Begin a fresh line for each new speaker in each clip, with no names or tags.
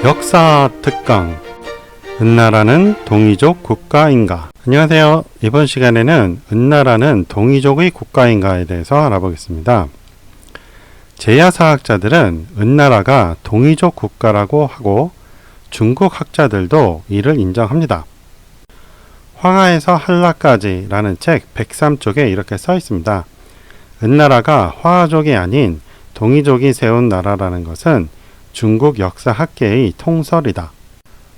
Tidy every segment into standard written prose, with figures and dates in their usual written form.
역사 특강 은나라는 동이족 국가인가? 안녕하세요. 이번 시간에는 은나라는 동이족의 국가인가에 대해서 알아보겠습니다. 제야사학자들은 은나라가 동이족 국가라고 하고 중국 학자들도 이를 인정합니다. 황하에서 한라까지 라는 책 103쪽에 이렇게 써 있습니다. 은나라가 화하족이 아닌 동이족이 세운 나라라는 것은 중국 역사학계의 통설이다.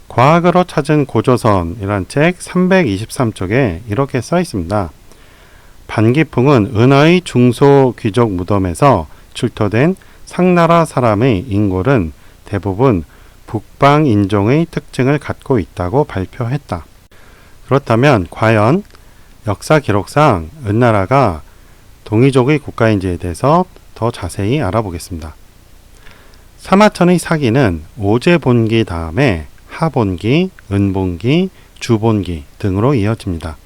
과학으로 찾은 고조선이란 책 323쪽에 이렇게 써 있습니다. 반기풍은 은하의 중소귀족 무덤에서 출토된 상나라 사람의 인골은 대부분 북방인종의 특징을 갖고 있다고 발표했다. 그렇다면 과연 역사 기록상 은나라가 동이족의 국가인지에 대해서 더 자세히 알아보겠습니다. 사마천의 사기는 오제본기 다음에 하본기, 은본기, 주본기 등으로 이어집니다.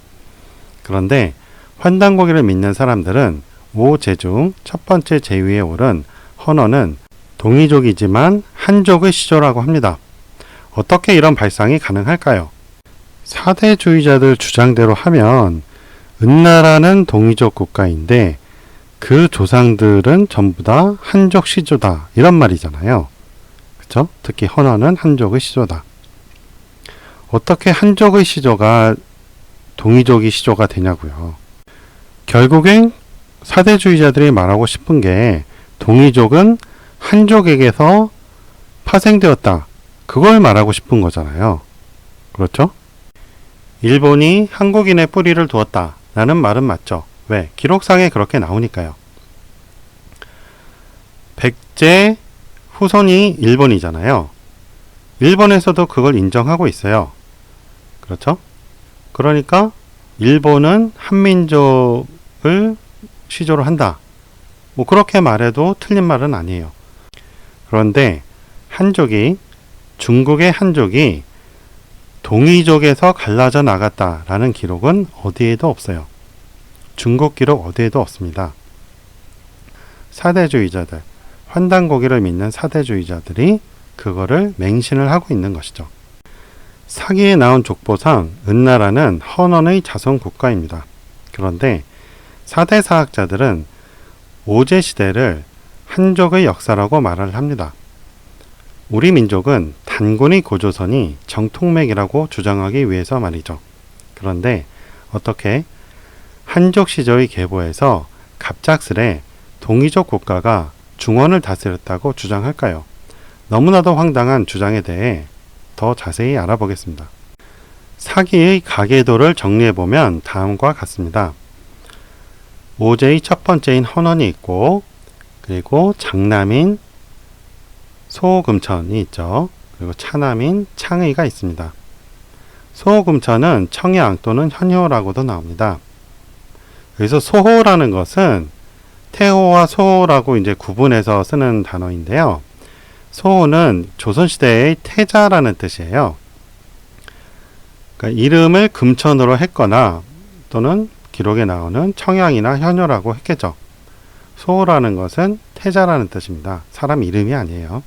그런데 환단고기를 믿는 사람들은 오제 중 첫 번째 제위에 오른 헌원은 동이족이지만 한족의 시조라고 합니다. 어떻게 이런 발상이 가능할까요? 사대주의자들 주장대로 하면 은나라는 동이족 국가인데 그 조상들은 전부 다 한족 시조다 이런 말이잖아요. 그쵸? 특히 헌원은 한족의 시조다. 어떻게 한족의 시조가 동이족의 시조가 되냐고요. 결국엔 사대주의자들이 말하고 싶은 게 동이족은 한족에게서 파생되었다. 그걸 말하고 싶은 거잖아요. 그렇죠? 일본이 한국인의 뿌리를 두었다 라는 말은 맞죠. 왜? 기록상에 그렇게 나오니까요. 백제 후손이 일본이잖아요. 일본에서도 그걸 인정하고 있어요. 그렇죠? 그러니까 일본은 한민족을 시조로 한다. 뭐 그렇게 말해도 틀린 말은 아니에요. 그런데 중국의 한족이 동이족에서 갈라져 나갔다라는 기록은 어디에도 없어요. 중국 기록 어디에도 없습니다. 사대주의자들, 환단고기를 믿는 사대주의자들이 그거를 맹신을 하고 있는 것이죠. 사기에 나온 족보상 은나라는 헌원의 자손 국가입니다. 그런데 사대사학자들은 오제 시대를 한족의 역사라고 말을 합니다. 우리 민족은 단군의 고조선이 정통맥이라고 주장하기 위해서 말이죠. 그런데 어떻게 한족 시조의 계보에서 갑작스레 동이족 국가가 중원을 다스렸다고 주장할까요? 너무나도 황당한 주장에 대해 더 자세히 알아보겠습니다. 사기의 가계도를 정리해보면 다음과 같습니다. 오제의 첫 번째인 헌원이 있고, 그리고 장남인 소금천이 있죠. 그리고 차남인 창의가 있습니다. 소금천은 청양 또는 현효라고도 나옵니다. 여기서 소호라는 것은 태호와 소호라고 이제 구분해서 쓰는 단어인데요. 소호는 조선시대의 태자라는 뜻이에요. 그러니까 이름을 금천으로 했거나 또는 기록에 나오는 청양이나 현효라고 했겠죠. 소호라는 것은 태자라는 뜻입니다. 사람 이름이 아니에요.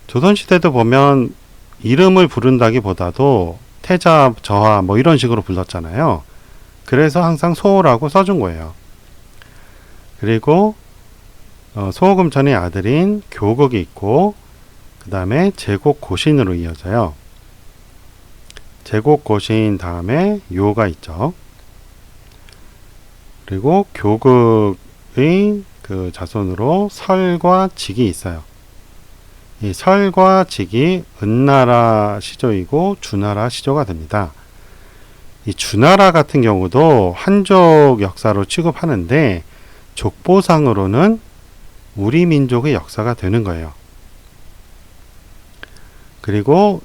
조선시대도 보면 이름을 부른다기보다도 태자, 저하 뭐 이런 식으로 불렀잖아요. 그래서 항상 소호라고 써준 거예요. 그리고 소금천의 아들인 교국이 있고 그 다음에 제곡고신으로 이어져요. 제곡고신 다음에 요가 있죠. 그리고 교국의 그 자손으로 설과 직이 있어요. 이 설과 직이 은나라 시조이고 주나라 시조가 됩니다. 이 주나라 같은 경우도 한족 역사로 취급하는데 족보상으로는 우리 민족의 역사가 되는 거예요. 그리고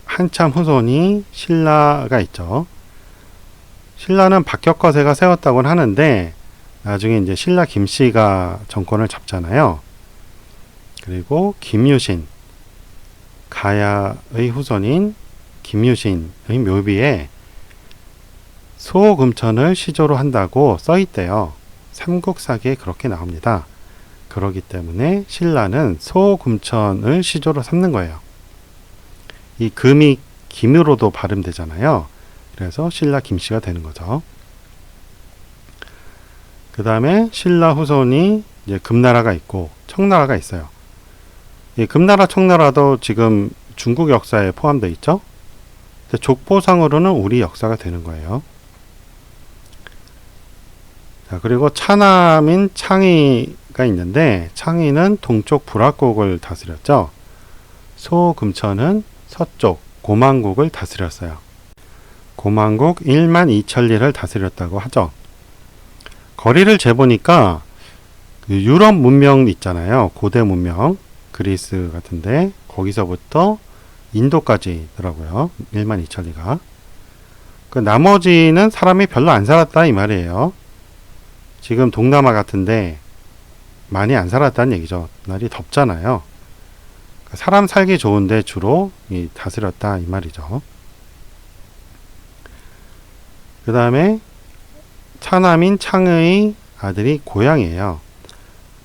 한참 후손이 신라가 있죠. 신라는 박격거세가 세웠다고는 하는데 나중에 이제 신라 김씨가 정권을 잡잖아요. 그리고 김유신, 가야의 후손인 김유신의 묘비에 소금천을 시조로 한다고 써있대요. 삼국사기에 그렇게 나옵니다. 그렇기 때문에 신라는 소금천을 시조로 삼는 거예요. 이 금이 김으로도 발음되잖아요. 그래서 신라 김씨가 되는 거죠. 그 다음에 신라 후손이 이제 금나라가 있고 청나라가 있어요. 이 금나라, 청나라도 지금 중국 역사에 포함되어 있죠. 족보상으로는 우리 역사가 되는 거예요. 자, 그리고 차남인 창의가 있는데 창의는 동쪽 불압국을 다스렸죠. 소금천은 서쪽 고만국을 다스렸어요. 고만국 1만 2천리를 다스렸다고 하죠. 거리를 재보니까 그 유럽 문명 있잖아요. 고대 문명, 그리스 같은데 거기서부터 인도까지더라고요. 1만 2천리가. 그 나머지는 사람이 별로 안 살았다 이 말이에요. 지금 동남아 같은데 많이 안 살았다는 얘기죠. 날이 덥잖아요. 사람 살기 좋은데 주로 다스렸다 이 말이죠. 그 다음에 차남인 창의 아들이 고양이에요.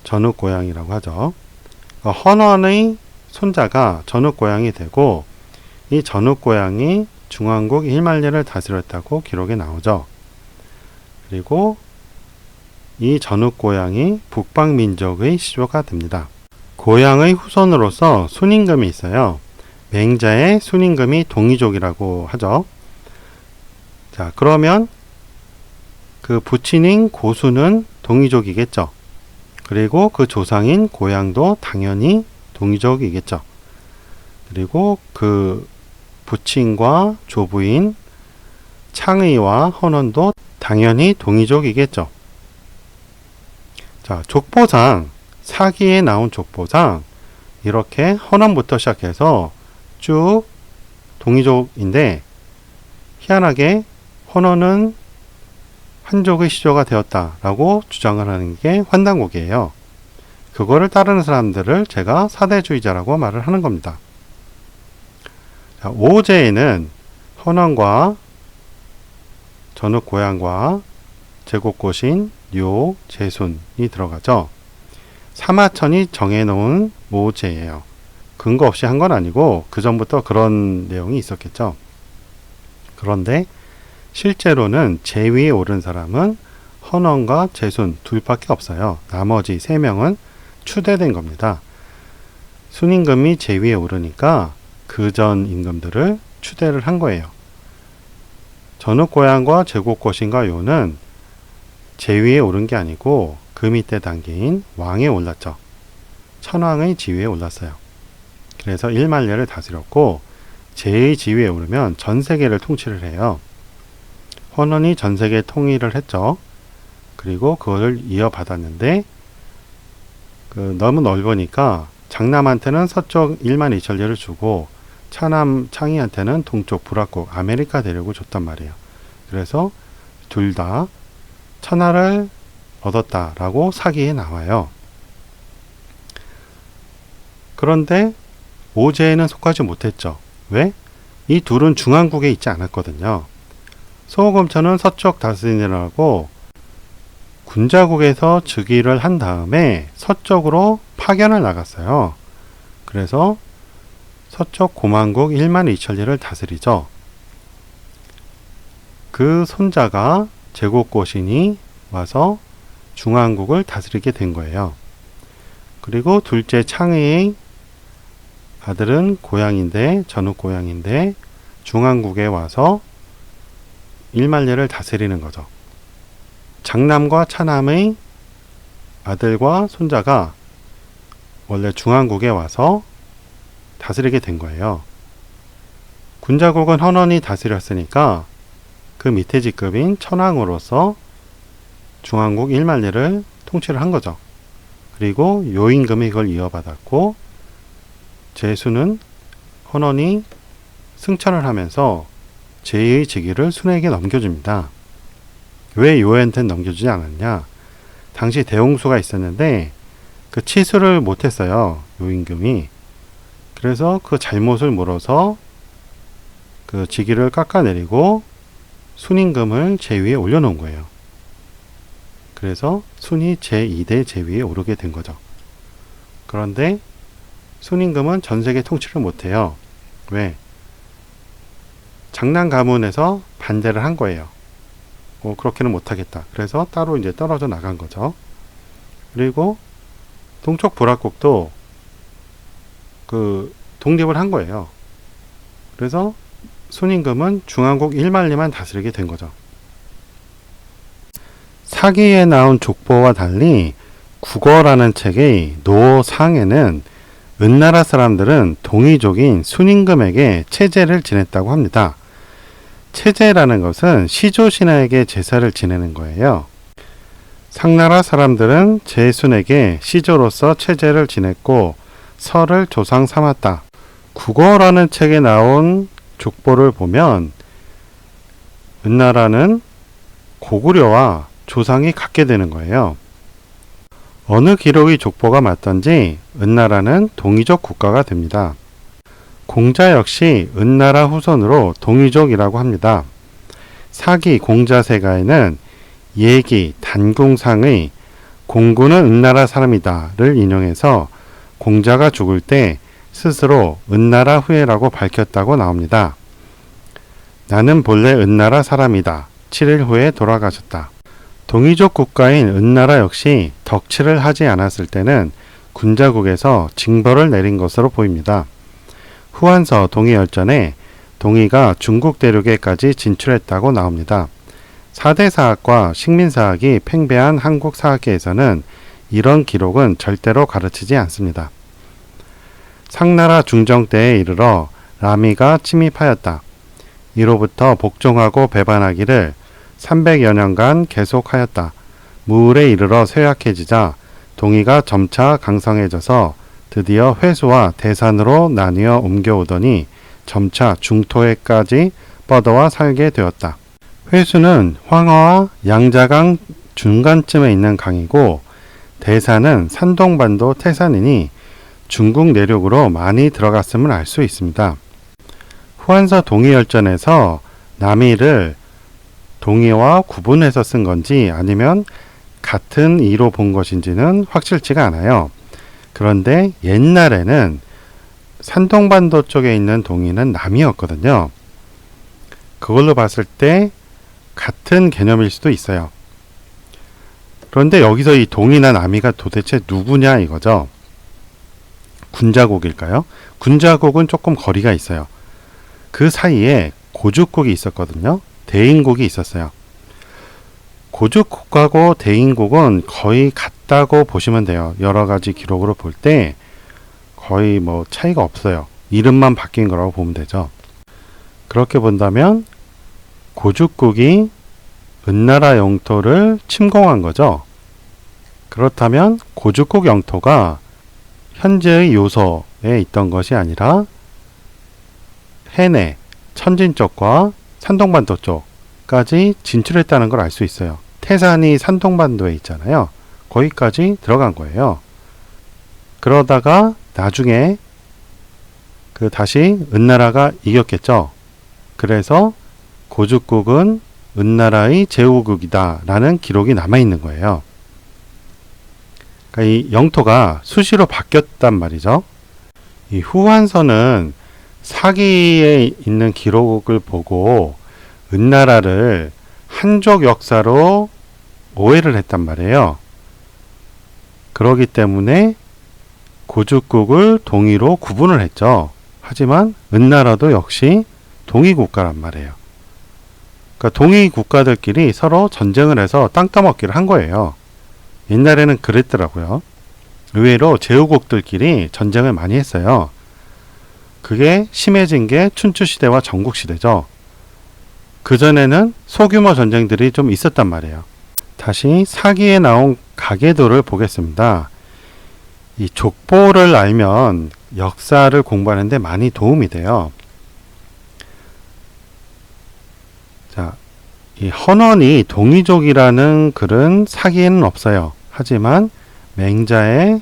전욱고양이라고 하죠. 헌원의 손자가 전욱고양이 되고 이 전욱고양이 중왕국 1만리를 다스렸다고 기록에 나오죠. 그리고 이 전욱고양이 북방민족의 시조가 됩니다. 고양의 후손으로서 순임금이 있어요. 맹자의 순임금이 동이족이라고 하죠. 자, 그러면 그 부친인 고수는 동이족이겠죠. 그리고 그 조상인 고양도 당연히 동이족이겠죠. 그리고 그 부친과 조부인 창의와 헌원도 당연히 동이족이겠죠. 자, 족보상, 사기에 나온 족보상 이렇게 헌원부터 시작해서 쭉 동이족인데 희한하게 헌원은 한족의 시조가 되었다라고 주장을 하는 게 환단곡이에요. 그거를 따르는 사람들을 제가 사대주의자라고 말을 하는 겁니다. 자, 오제에는 헌원과 전욱고양과 제곡고신, 요, 제순이 들어가죠. 사마천이 정해놓은 오제예요. 근거 없이 한 건 아니고 그 전부터 그런 내용이 있었겠죠. 그런데 실제로는 제위에 오른 사람은 헌원과 제순 둘밖에 없어요. 나머지 3명은 추대된 겁니다. 순임금이 제위에 오르니까 그 전 임금들을 추대를 한 거예요. 전욱고양과 제곡고신과 요는 제위에 오른 게 아니고 그 밑에 단계인 왕에 올랐죠. 천왕의 지위에 올랐어요. 그래서 1만리를 다스렸고 제의 지위에 오르면 전 세계를 통치를 해요. 헌원이 전 세계 통일을 했죠. 그리고 그걸 이어받았는데 너무 넓으니까 장남한테는 서쪽 1만 2천리를 주고 차남 창의한테는 동쪽 불압국 아메리카 대륙을 줬단 말이에요. 그래서 둘 다 천하를 얻었다라고 사기에 나와요. 그런데 오제에는 속하지 못했죠. 왜? 이 둘은 중앙국에 있지 않았거든요. 소금천은 서쪽 다스리느라고 군자국에서 즉위를 한 다음에 서쪽으로 파견을 나갔어요. 그래서 서쪽 고만국 1만 2천리를 다스리죠. 그 손자가 제곡고신이 와서 중앙국을 다스리게 된 거예요. 그리고 둘째 창의의 아들은 고양인데 전욱고양인데 중앙국에 와서 1만리를 다스리는 거죠. 장남과 차남의 아들과 손자가 원래 중앙국에 와서 다스리게 된 거예요. 군자국은 헌원이 다스렸으니까 그 밑에 직급인 천왕으로서 중앙국 1만리를 통치를 한 거죠. 그리고 요임금이 그걸 이어받았고 제수는 헌원이 승천을 하면서 제의 직위를 순에게 넘겨줍니다. 왜 요한테는 넘겨주지 않았냐? 당시 대홍수가 있었는데 그 치수를 못했어요. 요임금이. 그래서 그 잘못을 물어서 그 직위를 깎아내리고 순임금을 제위에 올려놓은 거예요. 그래서 순이 제2대 제위에 오르게 된 거죠. 그런데 순임금은 전 세계 통치를 못해요. 왜? 장남 가문에서 반대를 한 거예요. 그렇게는 못하겠다. 그래서 따로 이제 떨어져 나간 거죠. 그리고 동쪽 보라국도 독립을 한 거예요. 그래서 순임금은 중앙국 1만리만 다스리게 된 거죠. 사기에 나온 족보와 달리 국어라는 책의 노상에는 은나라 사람들은 동이족인 순임금에게 체제를 지냈다고 합니다. 체제라는 것은 시조신하에게 제사를 지내는 거예요. 상나라 사람들은 제순에게 시조로서 체제를 지냈고 설을 조상 삼았다. 국어라는 책에 나온 족보를 보면 은나라는 고구려와 조상이 같게 되는 거예요. 어느 기록의 족보가 맞던지 은나라는 동이족 국가가 됩니다. 공자 역시 은나라 후손으로 동이족이라고 합니다. 사기 공자세가에는 예기 단궁상의 공구는 은나라 사람이다를 인용해서 공자가 죽을 때 스스로 은나라 후예라고 밝혔다고 나옵니다. 나는 본래 은나라 사람이다. 7일 후에 돌아가셨다. 동이족 국가인 은나라 역시 덕치를 하지 않았을 때는 군자국에서 징벌을 내린 것으로 보입니다. 후한서 동이열전에 동이가 중국 대륙에까지 진출했다고 나옵니다. 4대 사학과 식민사학이 팽배한 한국 사학계에서는 이런 기록은 절대로 가르치지 않습니다. 상나라 중정 때에 이르러 라미가 침입하였다. 이로부터 복종하고 배반하기를 300여 년간 계속하였다. 무울에 이르러 쇠약해지자 동이가 점차 강성해져서 드디어 회수와 대산으로 나뉘어 옮겨오더니 점차 중토에까지 뻗어와 살게 되었다. 회수는 황허와 양자강 중간쯤에 있는 강이고 대산은 산동반도 태산이니 중국 내륙으로 많이 들어갔음을 알 수 있습니다. 후한서 동이열전에서 남이를 동이와 구분해서 쓴 건지 아니면 같은 이로 본 것인지는 확실치가 않아요. 그런데 옛날에는 산동반도 쪽에 있는 동이는 남이었거든요. 그걸로 봤을 때 같은 개념일 수도 있어요. 그런데 여기서 이 동이나 남이가 도대체 누구냐 이거죠. 군자국일까요? 군자국은 조금 거리가 있어요. 그 사이에 고죽국이 있었거든요. 대인국이 있었어요. 고죽국하고 대인국은 거의 같다고 보시면 돼요. 여러 가지 기록으로 볼 때 거의 차이가 없어요. 이름만 바뀐 거라고 보면 되죠. 그렇게 본다면 고죽국이 은나라 영토를 침공한 거죠. 그렇다면 고죽국 영토가 현재의 요소에 있던 것이 아니라 해내, 천진 쪽과 산동반도 쪽까지 진출했다는 걸 알 수 있어요. 태산이 산동반도에 있잖아요. 거기까지 들어간 거예요. 그러다가 나중에 다시 은나라가 이겼겠죠. 그래서 고죽국은 은나라의 제후국이다 라는 기록이 남아있는 거예요. 그러니까 이 영토가 수시로 바뀌었단 말이죠. 이 후한서는 사기에 있는 기록을 보고 은나라를 한족 역사로 오해를 했단 말이에요. 그러기 때문에 고죽국을 동이로 구분을 했죠. 하지만 은나라도 역시 동이국가란 말이에요. 그러니까 동이국가들끼리 서로 전쟁을 해서 땅 따먹기를 한 거예요. 옛날에는 그랬더라고요. 의외로 제후국들끼리 전쟁을 많이 했어요. 그게 심해진 게 춘추시대와 전국시대죠. 그전에는 소규모 전쟁들이 좀 있었단 말이에요. 다시 사기에 나온 가계도를 보겠습니다. 이 족보를 알면 역사를 공부하는데 많이 도움이 돼요. 자, 이 헌원이 동이족이라는 글은 사기에는 없어요. 하지만 맹자의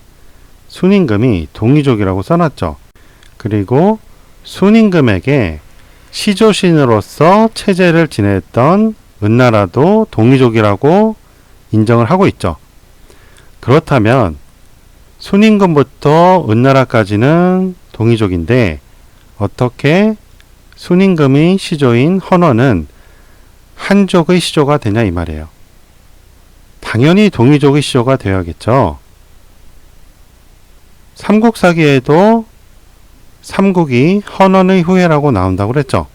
순임금이 동이족이라고 써놨죠. 그리고 순임금에게 시조신으로서 체제를 지냈던 은나라도 동이족이라고 인정을 하고 있죠. 그렇다면 순임금부터 은나라까지는 동이족인데 어떻게 순임금의 시조인 헌원은 한족의 시조가 되냐 이 말이에요. 당연히 동이족의 시조가 되어야겠죠. 삼국사기에도 삼국이 헌원의 후예라고 나온다고 그랬죠.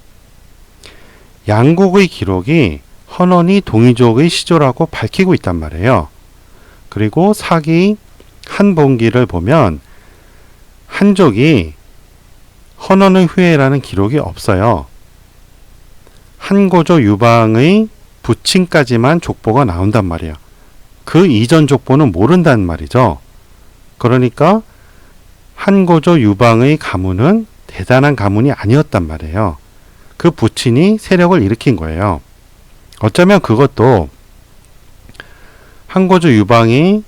양국의 기록이 헌원이 동이족의 시조라고 밝히고 있단 말이에요. 그리고 사기 한본기를 보면 한족이 헌원의 후예라는 기록이 없어요. 한고조 유방의 부친까지만 족보가 나온단 말이에요. 그 이전 족보는 모른단 말이죠. 그러니까 한고조 유방의 가문은 대단한 가문이 아니었단 말이에요. 그 부친이 세력을 일으킨 거예요. 어쩌면 그것도 한고조 유방이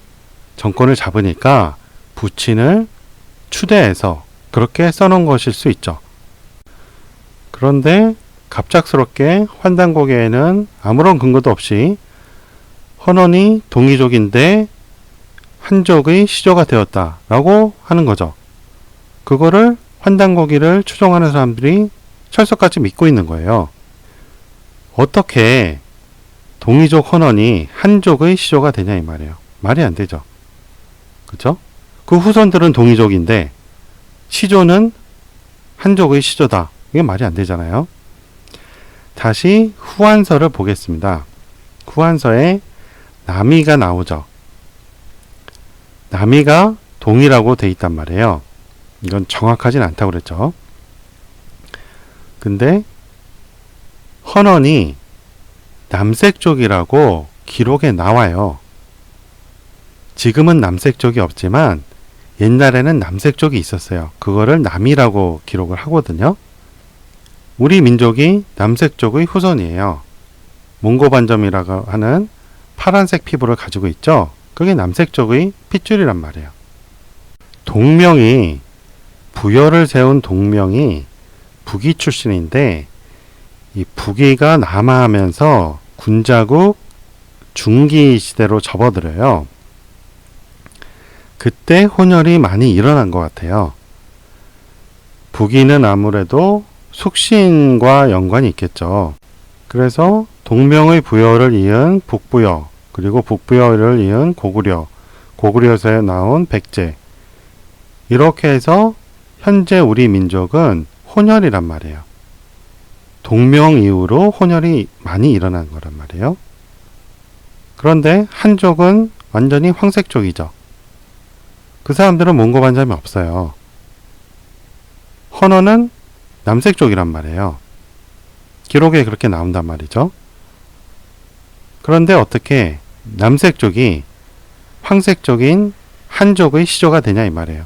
정권을 잡으니까 부친을 추대해서 그렇게 써놓은 것일 수 있죠. 그런데 갑작스럽게 환단고개에는 아무런 근거도 없이 헌원이 동이족인데 한족의 시조가 되었다라고 하는 거죠. 그거를 환단고기를 추종하는 사람들이 철석같이 믿고 있는 거예요. 어떻게 동이족 헌원이 한족의 시조가 되냐 이 말이에요. 말이 안 되죠. 그렇죠? 그 후손들은 동이족인데 시조는 한족의 시조다. 이게 말이 안 되잖아요. 다시 후한서를 보겠습니다. 후한서에 남이가 나오죠. 남이가 동이라고 돼 있단 말이에요. 이건 정확하진 않다고 그랬죠. 근데 헌원이 남색족이라고 기록에 나와요. 지금은 남색족이 없지만 옛날에는 남색족이 있었어요. 그거를 남이라고 기록을 하거든요. 우리 민족이 남색족의 후손이에요. 몽고반점이라고 하는 파란색 피부를 가지고 있죠. 그게 남색족의 핏줄이란 말이에요. 동명이 부여를 세운 동명이 북이 출신인데 이 북이가 남하하면서 군자국 중기 시대로 접어들어요. 그때 혼혈이 많이 일어난 것 같아요. 북이는 아무래도 숙신과 연관이 있겠죠. 그래서 동명의 부여를 이은 북부여, 그리고 북부여를 이은 고구려, 고구려에서 나온 백제, 이렇게 해서 현재 우리 민족은 혼혈이란 말이에요. 동명 이후로 혼혈이 많이 일어난 거란 말이에요. 그런데 한족은 완전히 황색족이죠. 그 사람들은 몽고반점이 없어요. 헌원은 남색족이란 말이에요. 기록에 그렇게 나온단 말이죠. 그런데 어떻게 남색족이 황색족인 한족의 시조가 되냐 이 말이에요.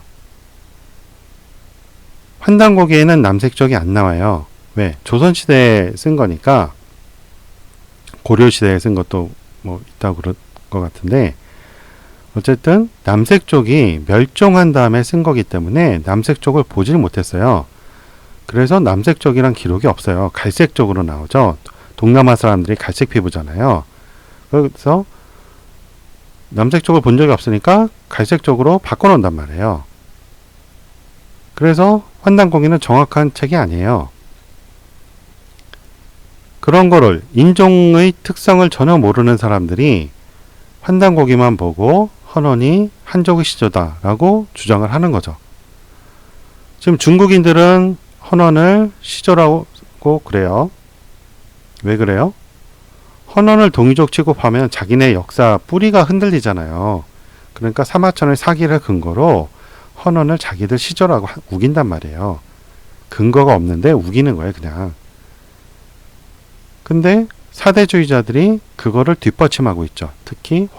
환단고기에는 남색족이 안 나와요. 왜? 조선시대에 쓴 거니까 고려시대에 쓴 것도 뭐 있다고 그럴 것 같은데 어쨌든 남색족이 멸종한 다음에 쓴 거기 때문에 남색족을 보질 못했어요. 그래서 남색족이란 기록이 없어요. 갈색족으로 나오죠. 동남아 사람들이 갈색 피부잖아요. 그래서 남색족을 본 적이 없으니까 갈색족으로 바꿔놓는단 말이에요. 그래서 환단고기는 정확한 책이 아니에요. 그런 거를 인종의 특성을 전혀 모르는 사람들이 환단고기만 보고 헌원이 한족의 시조다라고 주장을 하는 거죠. 지금 중국인들은 헌원을 시조라고 그래요. 왜 그래요? 헌원을 동이족 취급하면 자기네 역사 뿌리가 흔들리잖아요. 그러니까 사마천의 사기를 근거로 헌원을 자기들 시조라고 우긴단 말이에요. 근거가 없는데 우기는 거예요, 그냥. 근데 사대주의자들이 그거를 뒷받침하고 있죠. 특히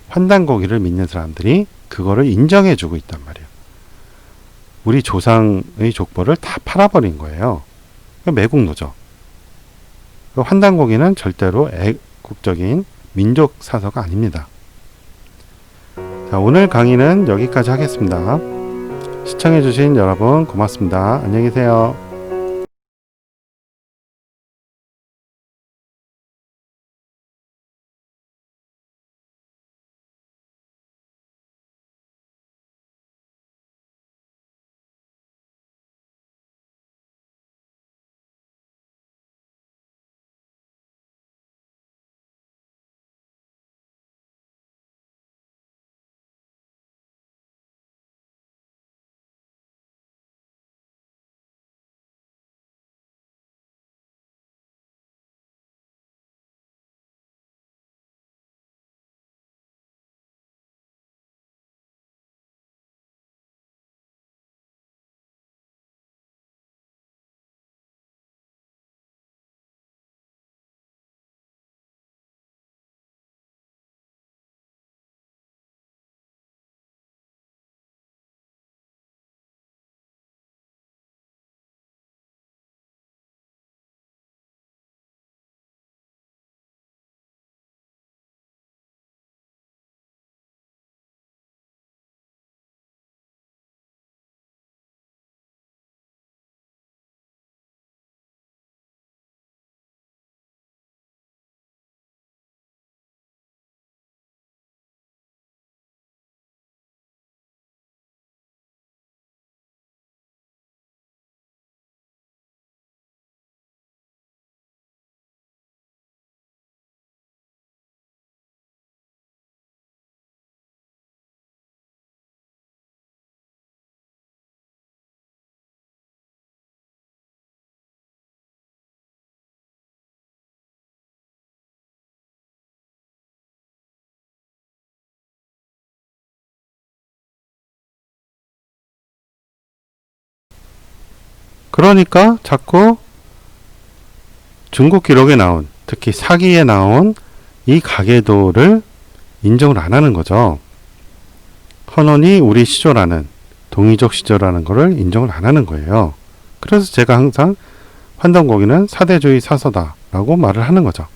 환단고기를 믿는 사람들이 그거를 인정해주고 있단 말이에요. 우리 조상의 족보를 다 팔아버린 거예요. 매국노죠. 환단고기는 절대로 애국적인 민족 사서가 아닙니다. 자, 오늘 강의는 여기까지 하겠습니다. 시청해주신 여러분 고맙습니다. 안녕히 계세요. 그러니까 자꾸 중국 기록에 나온, 특히 사기에 나온 이 가계도를 인정을 안 하는 거죠. 헌원이 우리 시조라는, 동이족 시조라는 거를 인정을 안 하는 거예요. 그래서 제가 항상 환단고기는 사대주의 사서다 라고 말을 하는 거죠.